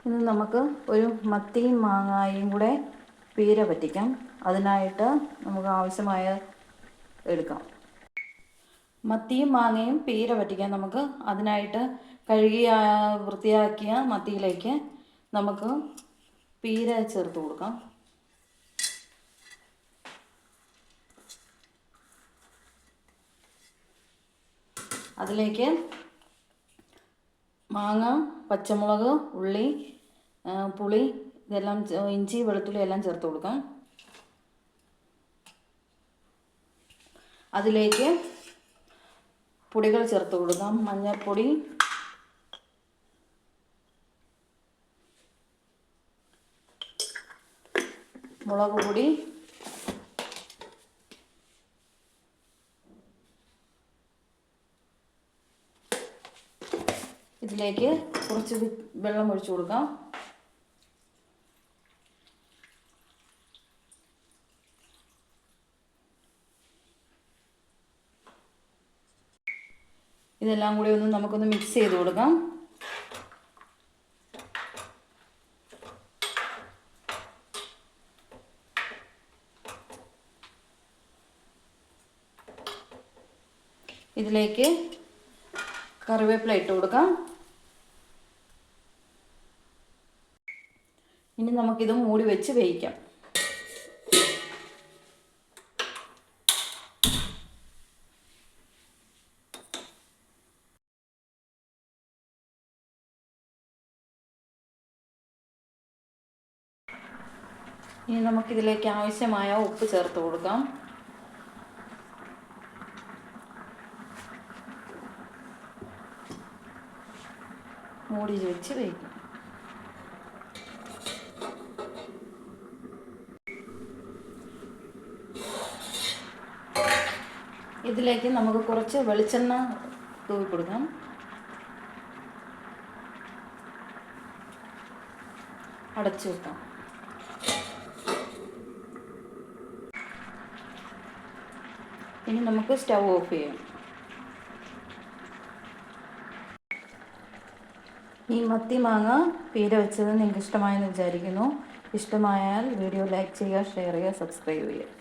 ഇനി നമുക്ക് ഒരു മത്തിയും മാങ്ങായും കൂടെ പീര പറ്റിക്കാം. അതിനായിട്ട് നമുക്ക് ആവശ്യമായ എടുക്കാം. മത്തിയും മാങ്ങയും പീര പറ്റിക്കാൻ നമുക്ക് അതിനായിട്ട് കഴുകി വൃത്തിയാക്കിയ മത്തിയിലേക്ക് നമുക്ക് പീര ചേർത്ത് കൊടുക്കാം. അതിലേക്ക് മാങ്ങ, പച്ചമുളക്, ഉള്ളി, പുളി ഇതെല്ലാം, ഇഞ്ചി, വെളുത്തുള്ളി എല്ലാം ചേർത്ത് കൊടുക്കാം. അതിലേക്ക് പൊടികൾ ചേർത്ത് കൊടുക്കാം. മഞ്ഞൾപ്പൊടി, മുളക് പൊടി, ഇതിലേക്ക് കുറച്ച് വെള്ളം ഒഴിച്ചു കൊടുക്കാം. ഇതെല്ലാം കൂടി നമുക്കൊന്ന് മിക്സ് ചെയ്ത് കൊടുക്കാം. ഇതിലേക്ക് കറിവേപ്പില ഇട്ട് കൊടുക്കാം. ഇനി നമുക്കിത് മൂടി വെച്ച് വേവിക്കാം. ഇനി നമുക്കിതിലേക്ക് ആവശ്യമായ ഉപ്പ് ചേർത്ത് കൊടുക്കാം. മൂടി വെച്ച് വേവിക്കാം. ഇതിലേക്ക് നമുക്ക് കുറച്ച് വെളിച്ചെണ്ണ തൂവി കൊടുക്കാം. അടച്ചു വെക്കാം. ഇനി നമുക്ക് സ്റ്റൗ ഓഫ് ചെയ്യാം. ഈ മത്തി മാങ്ങ പീര വെച്ചത് നിങ്ങൾക്ക് ഇഷ്ടമായെന്ന് വിചാരിക്കുന്നു. ഇഷ്ടമായാൽ വീഡിയോ ലൈക്ക് ചെയ്യുക, ഷെയർ ചെയ്യുക, സബ്സ്ക്രൈബ് ചെയ്യുക.